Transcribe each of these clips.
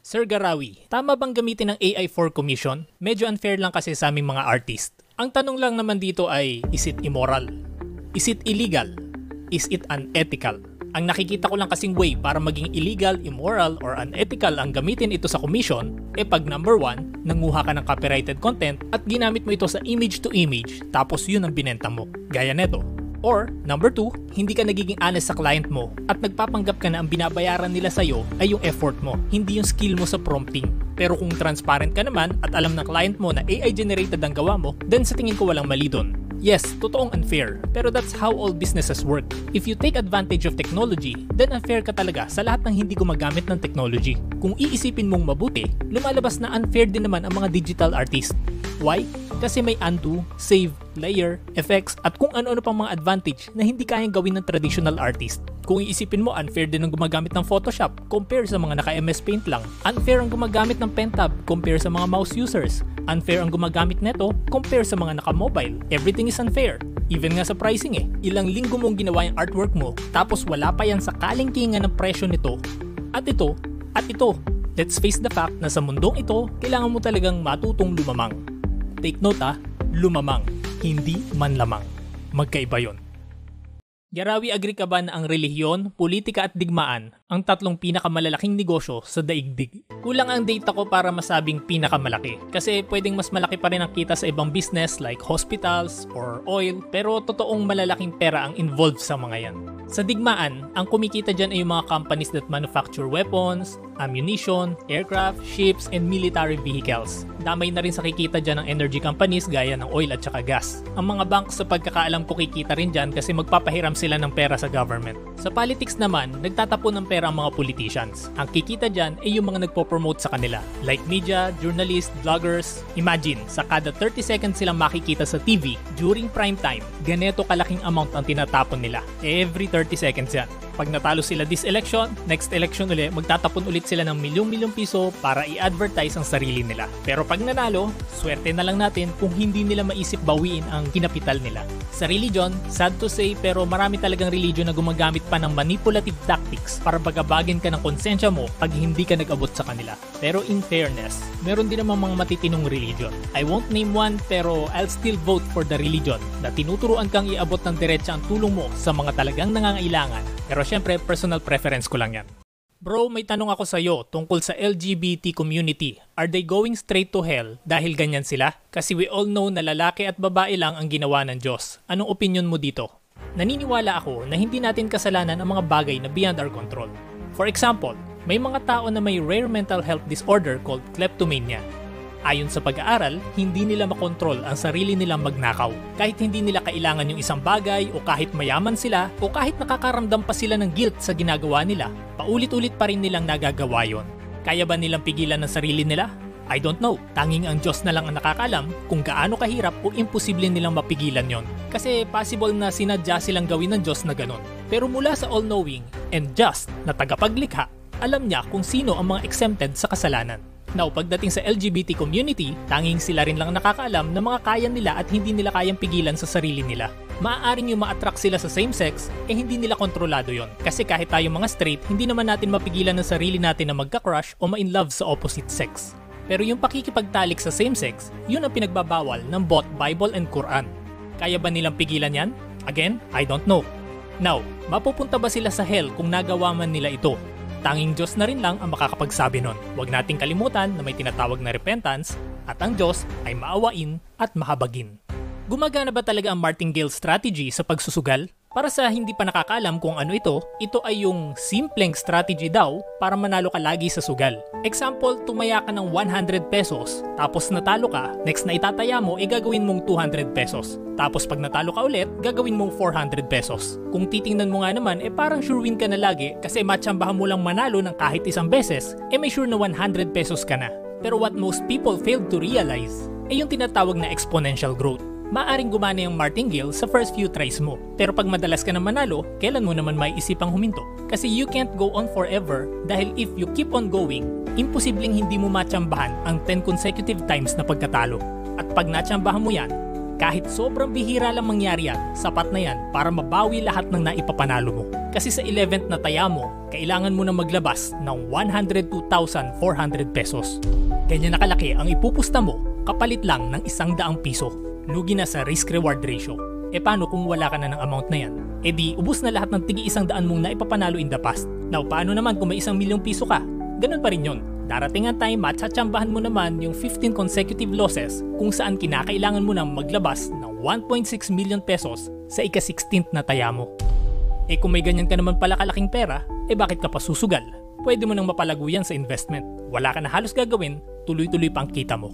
Sir Garawi, tama bang gamitin ng AI for commission? Medyo unfair lang kasi sa aming mga artist. Ang tanong lang naman dito ay, is it immoral? Is it illegal? Is it unethical? Ang nakikita ko lang kasing way para maging illegal, immoral, or unethical ang gamitin ito sa commission, pag number 1, nanguha ka ng copyrighted content at ginamit mo ito sa image to image, tapos yun ang binenta mo. Gaya neto. Or, number 2, hindi ka nagiging honest sa client mo at nagpapanggap ka na ang binabayaran nila sa'yo ay yung effort mo, hindi yung skill mo sa prompting. Pero kung transparent ka naman at alam ng client mo na AI generated ang gawa mo, then sa tingin ko walang mali dun. Yes, totoong unfair, pero that's how all businesses work. If you take advantage of technology, then unfair ka talaga sa lahat ng hindi gumagamit ng technology. Kung iisipin mong mabuti, lumalabas na unfair din naman ang mga digital artist. Why? Kasi may undo, save, layer, effects, at kung ano-ano pang mga advantage na hindi kayang gawin ng traditional artist. Kung iisipin mo, unfair din ang gumagamit ng Photoshop compare sa mga naka-MS Paint lang. Unfair ang gumagamit ng Pentab compare sa mga mouse users. Unfair ang gumagamit neto compare sa mga naka-mobile. Everything is unfair. Even nga sa pricing Ilang linggo mong ginawa yung artwork mo, tapos wala pa yan sa kalingkingan ng presyo nito. At ito, at ito. Let's face the fact na sa mundong ito, kailangan mo talagang matutong lumamang. Take note lumamang, hindi manlamang. Magkaiba yon. Garawi, agree ka ba na ang relihiyon, politika at digmaan ang tatlong pinakamalalaking negosyo sa daigdig? Kulang ang data ko para masabing pinakamalaki kasi pwedeng mas malaki pa rin ang kita sa ibang business like hospitals or oil, pero totoong malalaking pera ang involved sa mga yan. Sa digmaan, ang kumikita dyan ay yung mga companies that manufacture weapons, ammunition, aircraft, ships, and military vehicles. Damay na rin sa kikita dyan ng energy companies gaya ng oil at saka gas. Ang mga banks sa pagkakaalam ko kikita rin dyan kasi magpapahiram sila ng pera sa government. Sa politics naman, nagtatapon ng pera ang mga politicians. Ang kikita dyan ay yung mga nagpo-promote sa kanila, like media, journalists, vloggers. Imagine, sa kada 30 seconds silang makikita sa TV during prime time, ganito kalaking amount ang tinatapon nila. Every 30 seconds yan. Pag natalo sila this election, next election ulit, magtatapon ulit sila ng milyong-milyong piso para i-advertise ang sarili nila. Pero pag nanalo, swerte na lang natin kung hindi nila maisip bawiin ang kinapital nila. Sa religion, sad to say, pero marami talagang religion na gumagamit pa ng manipulative tactics para bagabagin ka ng konsensya mo pag hindi ka nag-abot sa kanila. Pero in fairness, meron din namang mga matitinong religion. I won't name one, pero I'll still vote for the religion na tinuturuan kang iabot ng diretsa ang tulong mo sa mga talagang nangangailangan. Pero syempre, personal preference ko lang yan. Bro, may tanong ako sa'yo tungkol sa LGBT community. Are they going straight to hell dahil ganyan sila? Kasi we all know na lalaki at babae lang ang ginawa ng Diyos. Anong opinion mo dito? Naniniwala ako na hindi natin kasalanan ang mga bagay na beyond our control. For example, may mga tao na may rare mental health disorder called kleptomania. Ayon sa pag-aaral, hindi nila makontrol ang sarili nilang magnakaw. Kahit hindi nila kailangan yung isang bagay o kahit mayaman sila o kahit nakakaramdam pa sila ng guilt sa ginagawa nila, paulit-ulit pa rin nilang nagagawa yon. Kaya ba nilang pigilan ng sarili nila? I don't know. Tanging ang Diyos na lang ang nakakalam kung gaano kahirap o imposible nilang mapigilan yon. Kasi possible na sinadya silang gawin ng Diyos na ganon. Pero mula sa all-knowing and just na tagapaglikha, alam niya kung sino ang mga exempted sa kasalanan. Now, pagdating sa LGBT community, tanging sila rin lang nakakaalam na mga kaya nila at hindi nila kayang pigilan sa sarili nila. Maaaring yung ma-attract sila sa same sex, hindi nila kontrolado yon. Kasi kahit tayo mga straight, hindi naman natin mapigilan ng sarili natin na magka-crush o ma-in-love sa opposite sex. Pero yung pakikipagtalik sa same sex, yun ang pinagbabawal ng both Bible and Quran. Kaya ba nilang pigilan yan? Again, I don't know. Now, mapupunta ba sila sa hell kung nagawa man nila ito? Tanging Diyos na rin lang ang makakapagsabi nun. Huwag nating kalimutan na may tinatawag na repentance at ang Diyos ay maawain at mahabagin. Gumagana ba talaga ang martingale strategy sa pagsusugal? Para sa hindi pa nakakaalam kung ano ito ay yung simpleng strategy daw para manalo ka lagi sa sugal. Example, tumaya ka ng 100 pesos, tapos natalo ka, next na itataya mo, gagawin mong 200 pesos. Tapos pag natalo ka ulit, gagawin mong 400 pesos. Kung titingnan mo nga naman, parang sure win ka na lagi kasi matsambahan mo lang manalo ng kahit isang beses, may sure na 100 pesos ka na. Pero what most people fail to realize ay yung tinatawag na exponential growth. Maaring gumana yung martingale sa first few tries mo. Pero pag madalas ka na manalo, kailan mo naman may isipang huminto? Kasi you can't go on forever dahil if you keep on going, imposibleng hindi mo matsambahan ang 10 consecutive times na pagkatalo. At pag natsambahan mo yan, Kahit sobrang bihira lang mangyari yan, sapat na yan para mabawi lahat ng naipapanalo mo. Kasi sa 11th na taya mo, kailangan mo na maglabas ng 102,400 pesos. Ganyan na kalaki ang ipupusta mo kapalit lang ng 100 piso. Lugi na sa risk-reward ratio. E paano kung wala ka na ng amount na yan? E di, ubus na lahat ng tigi 100 mong naipapanalo in the past. Now, paano naman kung may 1,000,000 piso ka? Ganun pa rin yun. Darating ang time at tsatsambahan mo naman yung 15 consecutive losses kung saan kinakailangan mo nang maglabas ng 1.6 million pesos sa ika-16th na taya mo. E kung may ganyan ka naman pala kalaking pera, e bakit ka pa susugal? Pwede mo nang mapalago yan sa investment. Wala ka na halos gagawin, tuloy-tuloy pa ang kita mo.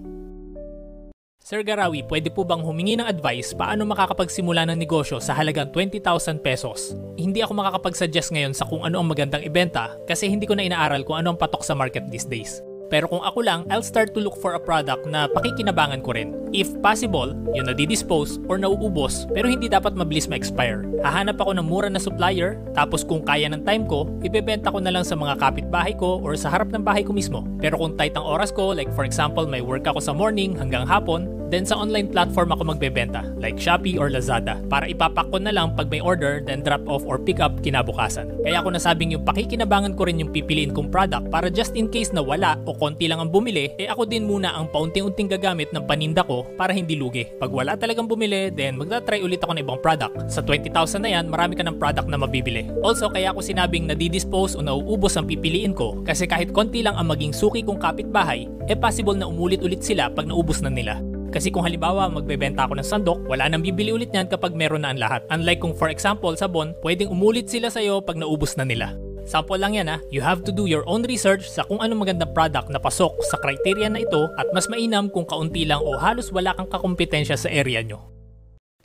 Sir Garawi, pwede po bang humingi ng advice paano makakapagsimula ng negosyo sa halagang 20,000 pesos? Hindi ako makakapag-suggest ngayon sa kung ano ang magandang ibenta kasi hindi ko na inaaral kung ano ang patok sa market these days. Pero kung ako lang, I'll start to look for a product na pakikinabangan ko rin. If possible, yung nadidispose or nauubos pero hindi dapat mabilis ma-expire. Hahanap ako ng mura na supplier, tapos kung kaya ng time ko, ibebenta ko na lang sa mga kapitbahay ko or sa harap ng bahay ko mismo. Pero kung tight ang oras ko, like for example may work ako sa morning hanggang hapon, then sa online platform ako magbebenta, like Shopee or Lazada, para ipapak ko na lang pag may order, then drop off or pick up kinabukasan. Kaya ako nasabing yung pakikinabangan ko rin yung pipiliin kong product para just in case na wala o konti lang ang bumili, ako din muna ang paunting-unting gagamit ng paninda ko para hindi lugi. Pag wala talagang bumili, then magta-try ulit ako ng ibang product. Sa 20,000 na yan, marami ka ng product na mabibili. Also, kaya ako sinabing nadidispose o nauubos ang pipiliin ko kasi kahit konti lang ang maging suki kong kapitbahay, possible na umulit-ulit sila pag naubos na nila. Kasi kung halimbawa magbebenta ako ng sandok, wala nang bibili ulit niyan kapag meron na ang lahat. Unlike kung for example sabon, pwedeng umulit sila sa'yo pag naubos na nila. Sample lang yan ha, you have to do your own research sa kung anong magandang product na pasok sa criteria na ito at mas mainam kung kaunti lang o halos wala kang kakumpetensya sa area nyo.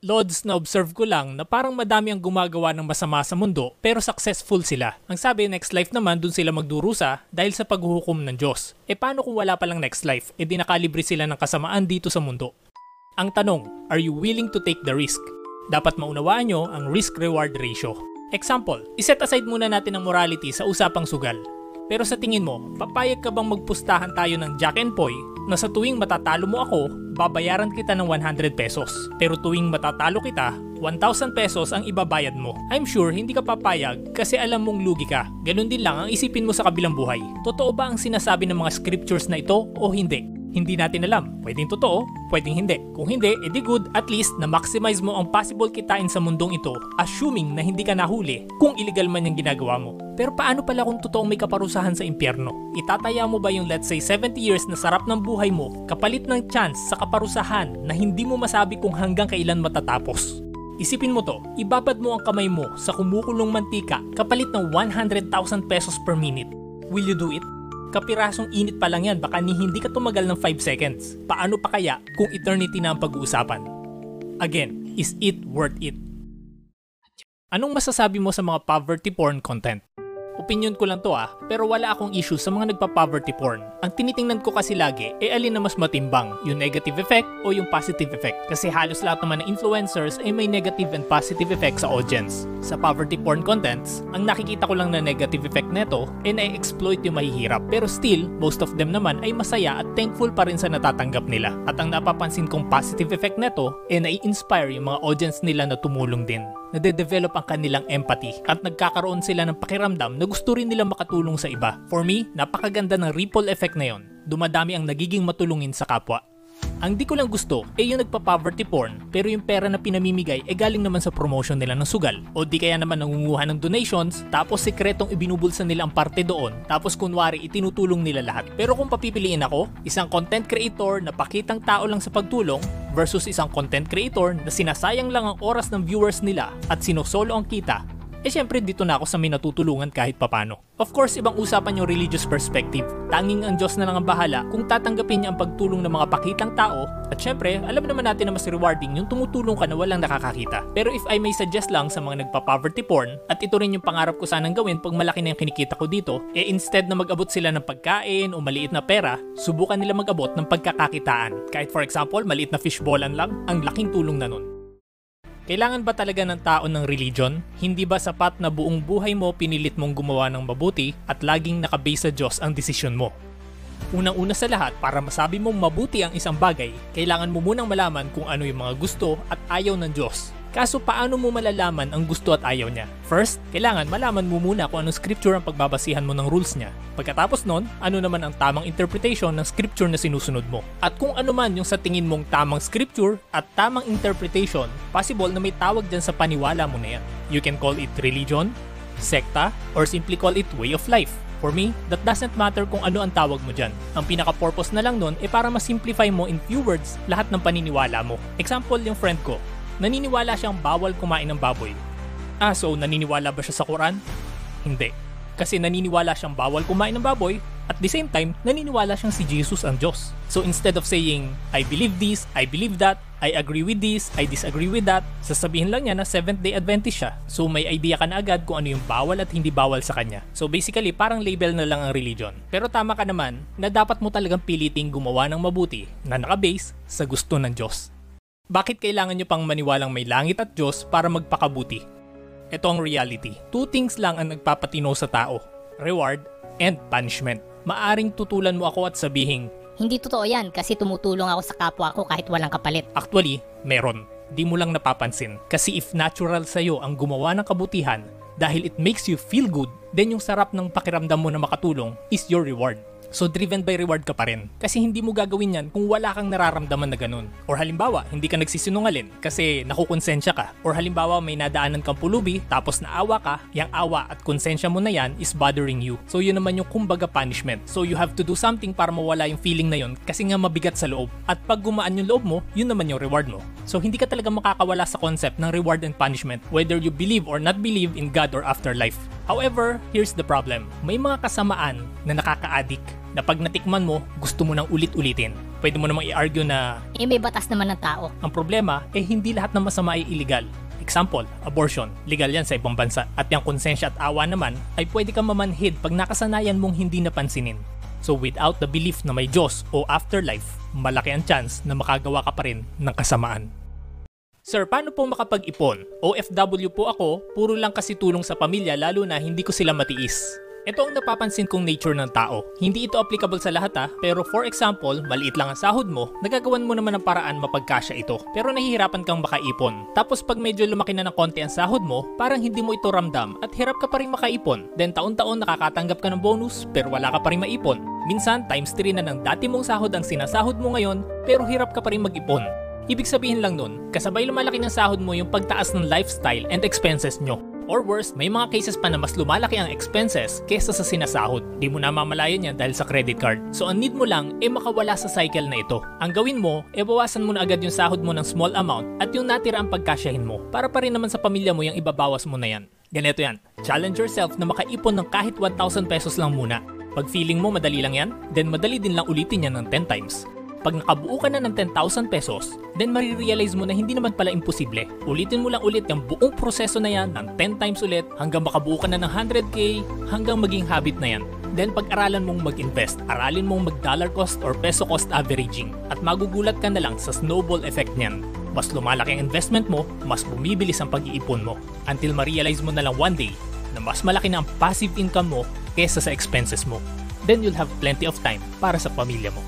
Lods, na-observe ko lang na parang madami ang gumagawa ng masama sa mundo pero successful sila. Ang sabi, next life naman dun sila magdurusa dahil sa paghuhukom ng Diyos. Paano kung wala palang next life? Di nakalibre sila ng kasamaan dito sa mundo. Ang tanong, are you willing to take the risk? Dapat maunawaan nyo ang risk-reward ratio. Example, iset aside muna natin ang morality sa usapang sugal. Pero sa tingin mo, papayag ka bang magpustahan tayo ng Jack and Poy na sa tuwing matatalo mo ako, babayaran kita ng 100 pesos. Pero tuwing matatalo kita, 1,000 pesos ang ibabayad mo. I'm sure hindi ka papayag kasi alam mong lugi ka. Ganun din lang ang isipin mo sa kabilang buhay. Totoo ba ang sinasabi ng mga scriptures na ito o hindi? Hindi natin alam. Pwedeng totoo, pwedeng hindi. Kung hindi, edi good, at least na-maximize mo ang possible kitain sa mundong ito, assuming na hindi ka nahuli kung illegal man yung ginagawa mo. Pero paano pala kung totoong may kaparusahan sa impyerno? Itataya mo ba yung let's say 70 years na sarap ng buhay mo kapalit ng chance sa kaparusahan na hindi mo masabi kung hanggang kailan matatapos? Isipin mo to, ibabad mo ang kamay mo sa kumukulong mantika kapalit ng 100,000 pesos per minute. Will you do it? Kapirasong init pa lang yan, baka hindi ka tumagal ng 5 seconds. Paano pa kaya kung eternity na ang pag-uusapan? Again, is it worth it? Anong masasabi mo sa mga poverty porn content? Opinion ko lang to pero wala akong issue sa mga nagpa-poverty porn. Ang tinitingnan ko kasi lagi, alin na mas matimbang, yung negative effect o yung positive effect. Kasi halos lahat naman ng influencers ay may negative and positive effect sa audience. Sa poverty porn contents, ang nakikita ko lang na negative effect neto ay na-exploit yung mahihirap. Pero still, most of them naman ay masaya at thankful pa rin sa natatanggap nila. At ang napapansin kong positive effect neto ay nai-inspire yung mga audience nila na tumulong din. Nade-develop ang kanilang empathy at nagkakaroon sila ng pakiramdam na gusto rin nilang makatulong sa iba. For me, napakaganda ng ripple effect na yon. Dumadami ang nagiging matulungin sa kapwa. Ang di ko lang gusto yung nagpa-poverty porn pero yung pera na pinamimigay galing naman sa promotion nila ng sugal. O di kaya naman nangunguha ng donations tapos sekretong ibinubulsa nila ang parte doon tapos kunwari itinutulong nila lahat. Pero kung papipiliin ako, isang content creator na pakitang tao lang sa pagtulong versus isang content creator na sinasayang lang ang oras ng viewers nila at sinosolo ang kita, syempre dito na ako sa may natutulungan kahit papano. Of course, ibang usapan yung religious perspective. Tanging ang Diyos na lang ang bahala kung tatanggapin niya ang pagtulong ng mga pakitang tao at syempre, alam naman natin na mas rewarding yung tumutulong ka na walang nakakakita. Pero if I may suggest lang sa mga nagpa-poverty porn at ito rin yung pangarap ko sanang gawin pag malaki na yung kinikita ko dito, instead na mag-abot sila ng pagkain o maliit na pera, subukan nila mag-abot ng pagkakakitaan. Kahit for example, maliit na fishballan lang, ang laking tulong na nun. Kailangan ba talaga ng tao ng religion? Hindi ba sapat na buong buhay mo pinilit mong gumawa ng mabuti at laging nakabase sa Diyos ang desisyon mo? Unang-una sa lahat, para masabi mong mabuti ang isang bagay, kailangan mo munang malaman kung ano yung mga gusto at ayaw ng Diyos. Kaso paano mo malalaman ang gusto at ayaw niya? First, kailangan malaman mo muna kung anong scripture ang pagbabasihan mo ng rules niya. Pagkatapos nun, ano naman ang tamang interpretation ng scripture na sinusunod mo. At kung ano man yung sa tingin mong tamang scripture at tamang interpretation, possible na may tawag dyan sa paniwala mo na yan. You can call it religion, sekta, or simply call it way of life. For me, that doesn't matter kung ano ang tawag mo dyan. Ang pinaka-purpose na lang nun para ma-simplify mo in few words lahat ng paniniwala mo. Example, yung friend ko. Naniniwala siyang bawal kumain ng baboy. So naniniwala ba siya sa Quran? Hindi. Kasi naniniwala siyang bawal kumain ng baboy, at the same time, naniniwala siyang si Jesus ang Diyos. So instead of saying, I believe this, I believe that, I agree with this, I disagree with that, sasabihin lang niya na Seventh-day Adventist siya. So may idea ka na agad kung ano yung bawal at hindi bawal sa kanya. So basically, parang label na lang ang religion. Pero tama ka naman na dapat mo talagang piliting gumawa ng mabuti na nakabase sa gusto ng Diyos. Bakit kailangan nyo pang maniwalang may langit at Diyos para magpakabuti? Ito ang reality. Two things lang ang nagpapatino sa tao. Reward and punishment. Maaring tutulan mo ako at sabihin, hindi totoo yan kasi tumutulong ako sa kapwa ko kahit walang kapalit. Actually, meron. Di mo lang napapansin. Kasi if natural sa'yo ang gumawa ng kabutihan dahil it makes you feel good, then yung sarap ng pakiramdam mo na makatulong is your reward. So driven by reward ka pa rin. Kasi hindi mo gagawin yan kung wala kang nararamdaman na ganun. Or halimbawa, hindi ka nagsisinungalin kasi nakukonsensya ka. Or halimbawa, may nadaanan kang pulubi tapos naawa ka, yung awa at konsensya mo na yan is bothering you. So yun naman yung kumbaga punishment. So you have to do something para mawala yung feeling na yun kasi nga mabigat sa loob. At pag gumaan yung loob mo, yun naman yung reward mo. So hindi ka talaga makakawala sa concept ng reward and punishment whether you believe or not believe in God or afterlife. However, here's the problem. May mga kasamaan na nakaka-addict na pag natikman mo, gusto mo nang ulit-ulitin. Pwede mo namang i-argue na may batas naman ng tao. Ang problema, hindi lahat ng masama ay illegal. Example, abortion. Legal yan sa ibang bansa. At yung konsensya at awa naman ay pwede kang mamanhid pag nakasanayan mong hindi napansinin. So without the belief na may Diyos o afterlife, malaki ang chance na makagawa ka pa rin ng kasamaan. Sir, paano po makapag-ipon? OFW po ako, puro lang kasi tulong sa pamilya lalo na hindi ko sila matiis. Ito ang napapansin kong nature ng tao. Hindi ito applicable sa lahat pero for example, maliit lang ang sahod mo, nagagawan mo naman ng paraan mapagkasya ito. Pero nahihirapan kang makaipon. Tapos pag medyo lumaki na ng konti ang sahod mo, parang hindi mo ito ramdam at hirap ka pa rin makaipon. Then taon-taon nakakatanggap ka ng bonus pero wala ka pa rin maipon. Minsan times 3 na ng dati mong sahod ang sinasahod mo ngayon pero hirap ka pa rin mag-ipon. Ibig sabihin lang nun, kasabay lumalaki ng sahod mo yung pagtaas ng lifestyle and expenses nyo. Or worse, may mga cases pa na mas lumalaki ang expenses kesa sa sinasahod. Di mo namamalayan yan dahil sa credit card. So ang need mo lang makawala sa cycle na ito. Ang gawin mo, bawasan mo na agad yung sahod mo ng small amount at yung natira ang pagkasyahin mo. Para pa rin naman sa pamilya mo yung ibabawas mo na yan. Ganito yan, challenge yourself na makaipon ng kahit 1,000 pesos lang muna. Pag feeling mo madali lang yan, then madali din lang ulitin yan ng 10 times. Pag nakabuo ka na ng 10,000 pesos, then marirealize mo na hindi naman pala imposible. Ulitin mo lang ulit yung buong proseso na yan ng 10 times ulit hanggang makabuo ka na ng 100k hanggang maging habit na yan. Then pag-aralan mong mag-invest, aralin mong mag-dollar cost or peso cost averaging at magugulat ka na lang sa snowball effect niyan. Mas lumalaki ang investment mo, mas bumibilis ang pag-iipon mo until ma-realize mo na lang one day na mas malaki na ang passive income mo kesa sa expenses mo. Then you'll have plenty of time para sa pamilya mo.